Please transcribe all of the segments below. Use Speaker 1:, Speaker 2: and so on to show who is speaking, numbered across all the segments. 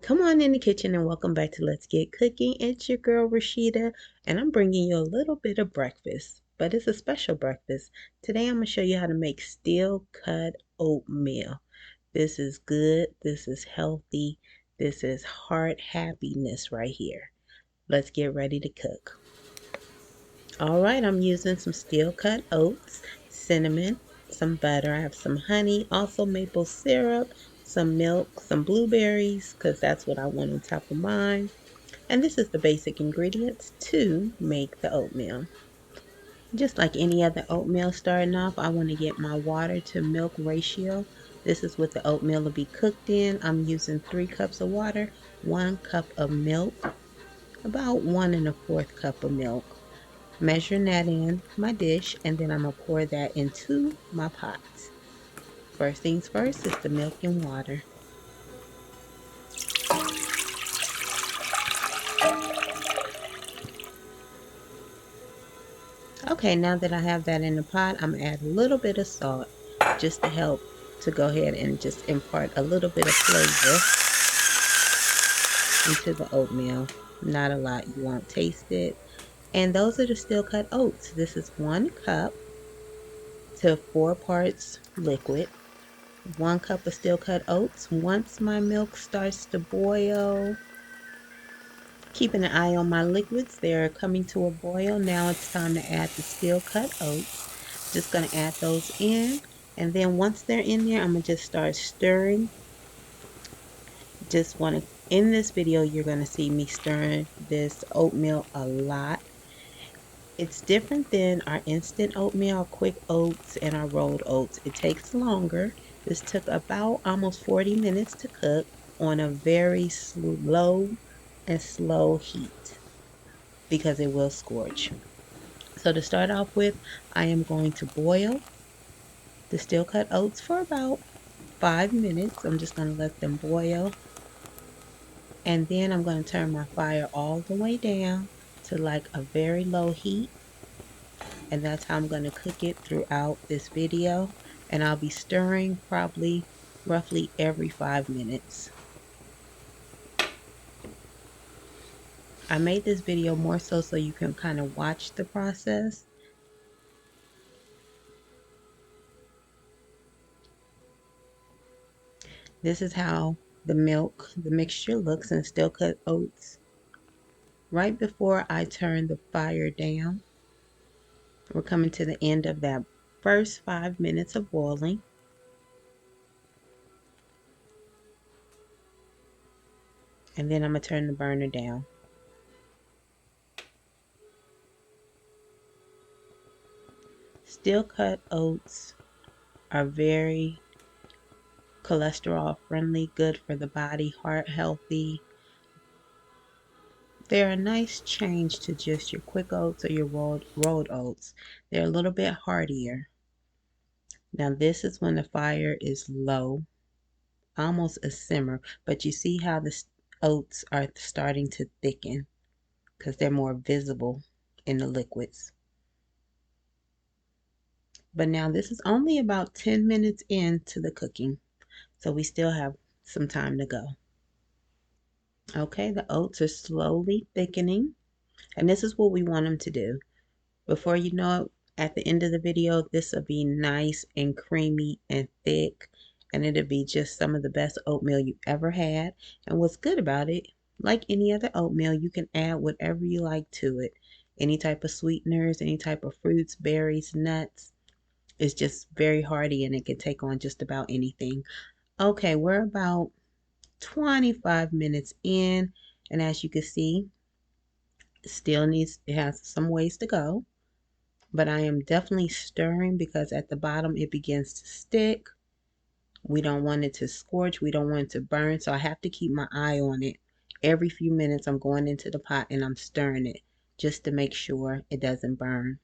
Speaker 1: Come on in the kitchen and welcome back to Let's Get Cooking. It's your girl Rashida, and I'm bringing you a little bit of breakfast, but it's a special breakfast. Today I'm going to show you how to make steel cut oatmeal. This is good, this is healthy, this is heart happiness right here. Let's get ready to cook. Alright, I'm using some steel cut oats, cinnamon, some butter. I have some honey, also maple syrup, some milk, some blueberries, because that's what I want on top of mine. And this is the basic ingredients to make the oatmeal. Just like any other oatmeal starting off, I want to get my water to milk ratio. This is what the oatmeal will be cooked in. I'm using 3 cups of water, 1 cup of milk, about 1 1/4 cup of milk. Measuring that in my dish, and then I'm going to pour that into my pots. First things first is the milk and water. Okay, now that I have that in the pot, I'm going to add a little bit of salt just to help to go ahead and just impart a little bit of flavor into the oatmeal. Not a lot, you won't taste it. And those are the steel cut oats. This is 1 cup to 4 parts liquid. 1 cup of steel cut oats. Once my milk starts to boil, keeping an eye on my liquids, they're coming to a boil. Now it's time to add the steel cut oats. Just going to add those in, and then once they're in there, I'm going to just start stirring. Just want to, in this video, you're going to see me stirring this oatmeal a lot. It's different than our instant oatmeal, our quick oats, and our rolled oats. It takes longer. This took about almost 40 minutes to cook on a very slow heat because it will scorch. So to start off with, I am going to boil the steel cut oats for about 5 minutes. I'm just going to let them boil. And then I'm going to turn my fire all the way down to like a very low heat. And that's how I'm going to cook it throughout this video. And I'll be stirring probably roughly every 5 minutes. I made this video more so you can kind of watch the process. This is how the mixture looks in steel cut oats. Right before I turn the fire down, we're coming to the end of that first 5 minutes of boiling. And then I'm going to turn the burner down. Steel cut oats are very cholesterol friendly, good for the body, heart healthy. They're a nice change to just your quick oats or your rolled oats. They're a little bit heartier. Now this is when the fire is low, almost a simmer, but you see how the oats are starting to thicken because they're more visible in the liquids. But now this is only about 10 minutes into the cooking, so we still have some time to go. Okay, the oats are slowly thickening, and this is what we want them to do. Before you know it, at the end of the video, this will be nice and creamy and thick, and it'll be just some of the best oatmeal you ever had. And what's good about it, like any other oatmeal, you can add whatever you like to it. Any type of sweeteners, any type of fruits, berries, nuts. It's just very hearty and it can take on just about anything. Okay, we're about 25 minutes in, and as you can see, it has some ways to go, but I am definitely stirring because at the bottom it begins to stick. We don't want it to scorch, we don't want it to burn, so I have to keep my eye on it. Every few minutes I'm going into the pot and I'm stirring it just to make sure it doesn't burn.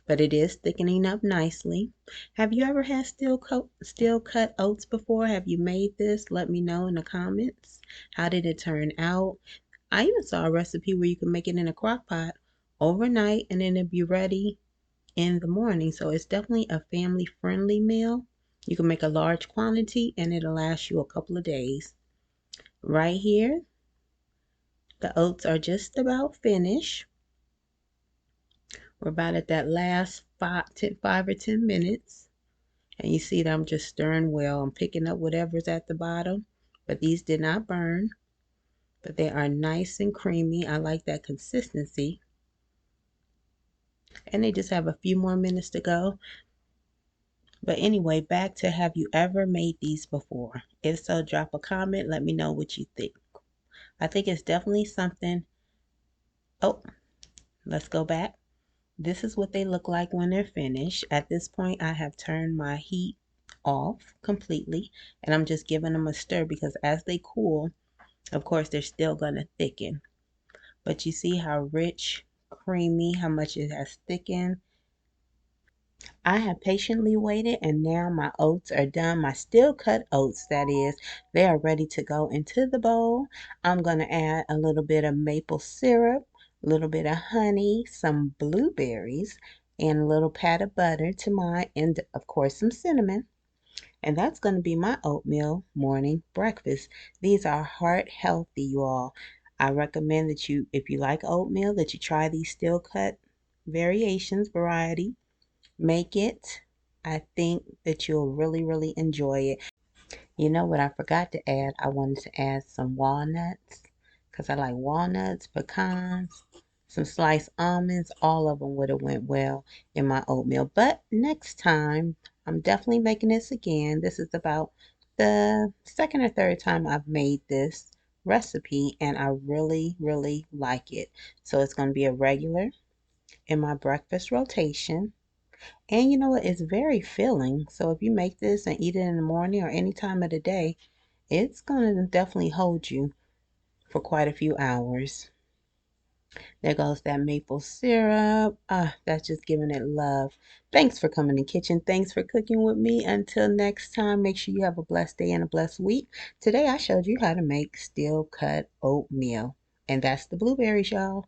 Speaker 1: But it is thickening up nicely. Have you ever had steel cut oats before? Have you made this? Let me know in the comments. How did it turn out? I even saw a recipe where you can make it in a crock pot overnight and then it'll be ready in the morning. So it's definitely a family friendly meal. You can make a large quantity and it'll last you a couple of days. Right here, the oats are just about finished. We're about at that last 5 or 10 minutes. And you see that I'm just stirring well. I'm picking up whatever's at the bottom. But these did not burn. But they are nice and creamy. I like that consistency. And they just have a few more minutes to go. But anyway, back to, have you ever made these before? If so, drop a comment. Let me know what you think. I think it's definitely something. Oh, let's go back. This is what they look like when they're finished. At this point, I have turned my heat off completely, and I'm just giving them a stir because as they cool, of course, they're still going to thicken. But you see how rich, creamy, how much it has thickened. I have patiently waited, and now my oats are done. My steel cut oats, that is. They are ready to go into the bowl. I'm going to add a little bit of maple syrup, a little bit of honey, some blueberries, and a little pat of butter to mine, and of course some cinnamon. And that's going to be my oatmeal morning breakfast. These are heart healthy, you all. I recommend that you, if you like oatmeal, that you try these steel cut variety. Make it. I think that you'll really enjoy it. You know what I forgot to add? I wanted to add some walnuts because I like walnuts, pecans, some sliced almonds. All of them would have went well in my oatmeal. But next time, I'm definitely making this again. This is about the second or third time I've made this recipe, and I really like it. So it's going to be a regular in my breakfast rotation. And you know what? It's very filling. So if you make this and eat it in the morning or any time of the day, it's going to definitely hold you for quite a few hours. There goes that maple syrup. Ah, that's just giving it love. Thanks for coming in the kitchen. Thanks for cooking with me. Until next time, make sure you have a blessed day and a blessed week. Today I showed you how to make steel cut oatmeal. And that's the blueberries, y'all.